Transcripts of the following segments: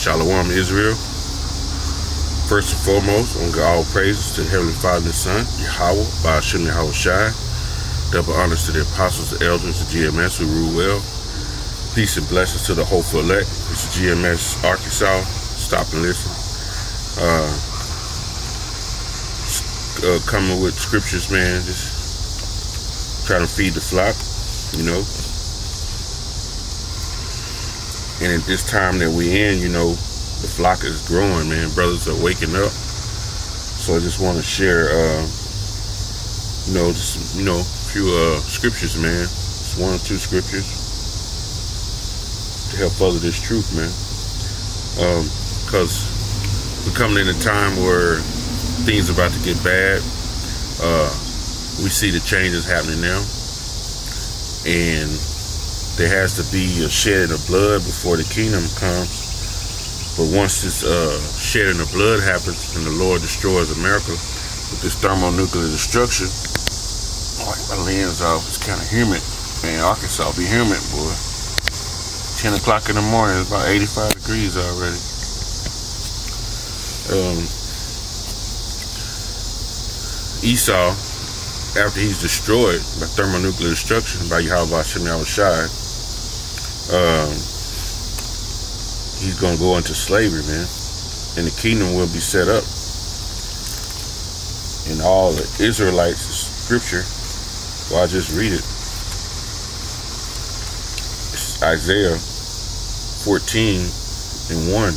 Shalom, Israel. First and foremost, I want to give all praises to the Heavenly Father and Son, Yahweh, Ba'ashem Yahweh Shai. Double honors to the apostles, the elders, the GMS who rule well. Peace and blessings to the hopeful elect. It's the GMS Arkansas. Stop and listen. Coming with scriptures, man. Just trying to feed the flock, you know. And at this time that we're in, you know, the flock is growing, man. Brothers are waking up. So I just want to share, a few scriptures, man. Just one or two scriptures to help further this truth, man. Because we're coming in a time where things are about to get bad. We see the changes happening now. And there has to be a shedding of blood before the kingdom comes. But once this shedding of blood happens and the Lord destroys America with this thermonuclear destruction, like my lens off, it's kind of humid. Man, Arkansas be humid, boy. 10 o'clock in the morning, it's about 85 degrees already. Esau, after he's destroyed by thermonuclear destruction by Yahweh Ba'ashem Yahweh Shai, he's going to go into slavery, man. And the kingdom will be set up. And all the Israelites, scripture, well, I'll just read it. It's Isaiah 14:1.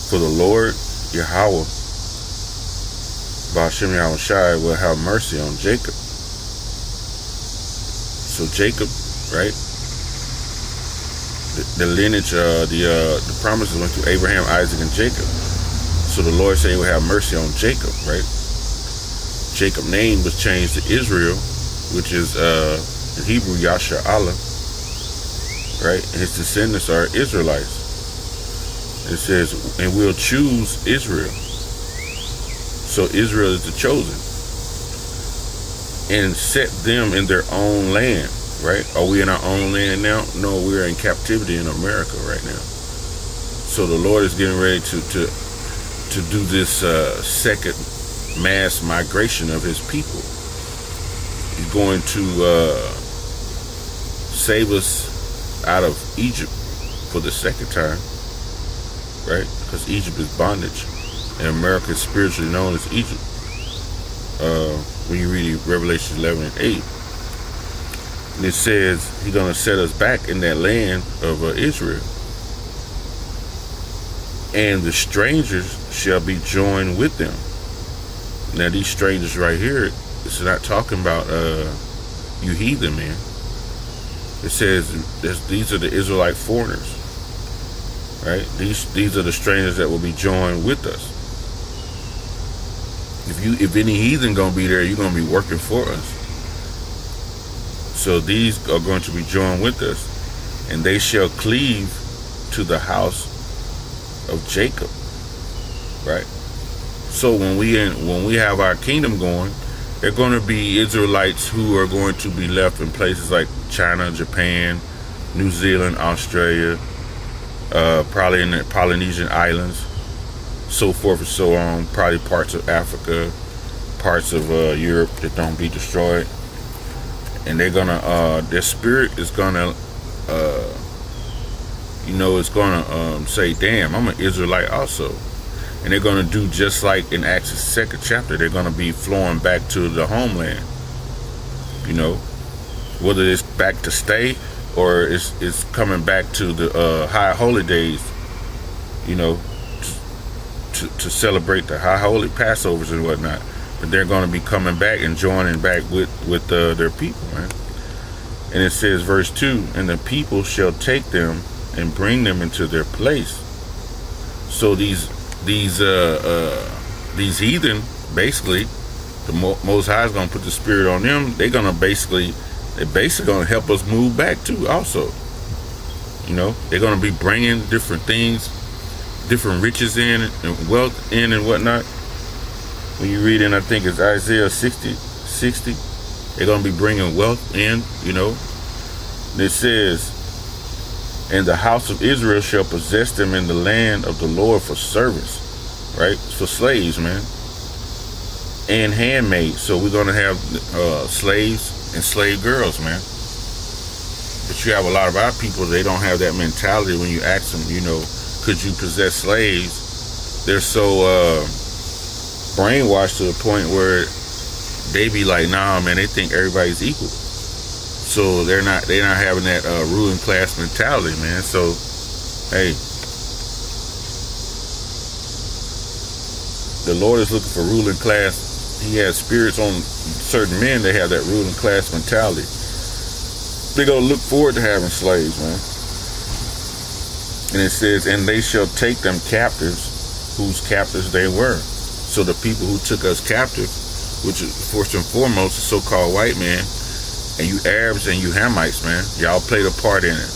For the Lord, Yahweh, Ba'ashem Yahweh Shai, will have mercy on Jacob. So Jacob, right? The lineage, the promises went through Abraham, Isaac, and Jacob. So the Lord said he would have mercy on Jacob, right? Jacob's name was changed to Israel, which is in Hebrew Yasher Allah, right? And his descendants are Israelites. It says, and we'll choose Israel. So Israel is the chosen, and set them in their own land. Right? Are we in our own land now? No, we're in captivity in America right now. So the Lord is getting ready to do this second mass migration of his people. He's going to save us out of Egypt for the second time. Right? Because Egypt is bondage. And America is spiritually known as Egypt. When you read Revelation 11 and 8. And it says he's going to set us back in that land of Israel. And the strangers shall be joined with them. Now these strangers right here, it's not talking about you heathen, man. It says these are the Israelite foreigners. Right? These are the strangers that will be joined with us. If any heathen gonna be there, you're gonna be working for us. So these are going to be joined with us, and they shall cleave to the house of Jacob. Right? So when we have our kingdom going, they're going to be Israelites who are going to be left in places like China, Japan, New Zealand, Australia, probably in the Polynesian islands, so forth and so on. Probably parts of Africa, parts of Europe that don't be destroyed. And they're gonna, their spirit is gonna, it's gonna say, damn, I'm an Israelite also. And they're gonna do just like in Acts 2nd chapter. They're gonna be flowing back to the homeland. You know, whether it's back to stay or it's coming back to the high holy days. You know, to celebrate the high holy Passovers and whatnot. But they're going to be coming back and joining back with their people, right? And it says, verse 2, and the people shall take them and bring them into their place. So these heathen, basically, the Most High is going to put the spirit on them. They're basically going to help us move back too. Also, you know, they're going to be bringing different things, different riches in and wealth in and whatnot. When you read in, I think it's Isaiah 60, they're going to be bringing wealth in, you know. And it says, And the house of Israel shall possess them in the land of the Lord for servants, right? For slaves, man. And handmaids. So we're going to have slaves and slave girls, man. But you have a lot of our people, they don't have that mentality when you ask them, could you possess slaves? They're so brainwashed to the point where they be like, nah, man, they think everybody's equal. So they're not having that ruling class mentality, man. So, hey, the Lord is looking for ruling class. He has spirits on certain men that have that ruling class mentality. They're going to look forward to having slaves, man. And it says, and they shall take them captives, whose captives they were. So the people who took us captive, which is first and foremost the so-called white man, and you Arabs and you Hamites, man, y'all played a part in it.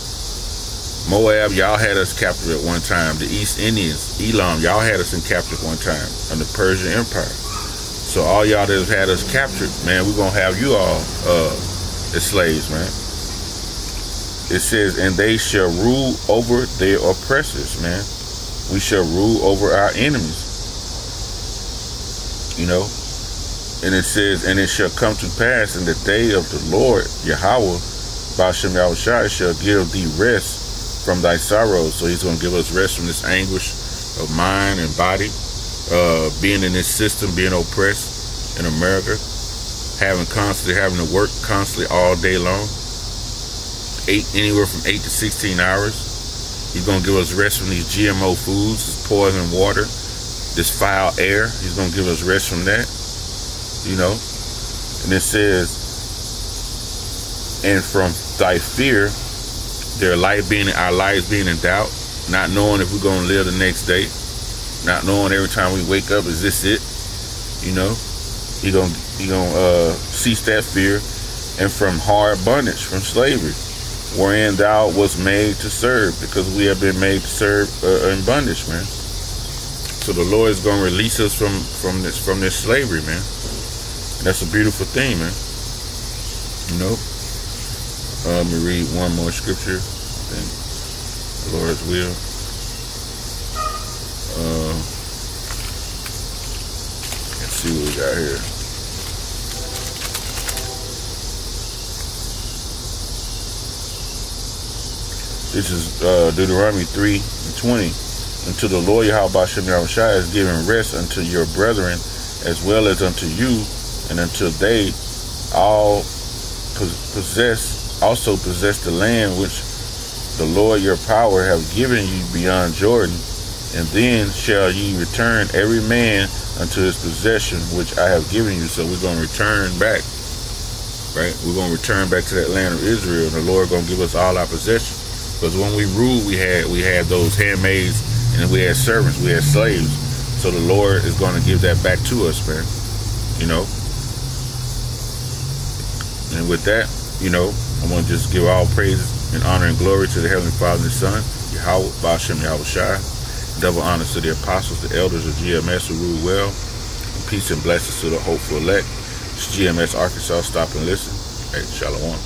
Moab, y'all had us captive at one time. The East Indians, Elam, y'all had us in captive one time under the Persian Empire. So all y'all that have had us captured, man, we're going to have you all as slaves, man. It says, and they shall rule over their oppressors, man. We shall rule over our enemies. And it says, and it shall come to pass in the day of the Lord, Yahweh, Ba'ashem Yahushua, shall give thee rest from thy sorrows. So he's going to give us rest from this anguish of mind and body, being in this system, being oppressed in America, having to work constantly all day long, anywhere from 8 to 16 hours. He's going to give us rest from these GMO foods, this poison water, this foul air. He's going to give us rest from that. And it says, and from thy fear, our lives being in doubt, not knowing if we're going to live the next day, not knowing every time we wake up, is this it? He gonna cease that fear, and from hard bondage, from slavery, wherein thou was made to serve, because we have been made to serve in bondage, man. So the Lord is going to release us from this slavery, man. And that's a beautiful thing, man. Let me read one more scripture. I think the Lord's will. Let's see what we got here. This is Deuteronomy 3:20. Until the Lord Yahweh Ba'ashem Yahushua has given rest unto your brethren as well as unto you, and until they all also possess the land which the Lord your power have given you beyond Jordan, and then shall ye return every man unto his possession which I have given you. So we're going to return back, right? We're going to return back to that land of Israel, and the Lord going to give us all our possession. Because when we ruled, we had those handmaids, and we had servants, we had slaves. So the Lord is going to give that back to us, man. And with that, I want to just give all praise and honor and glory to the Heavenly Father and His Son, Yahweh, Ba'ashem Yahushua. Double honors to the apostles, the elders of GMS who rule well. And peace and blessings to the hopeful elect. It's GMS Arkansas. Stop and listen. Hey, Shalom.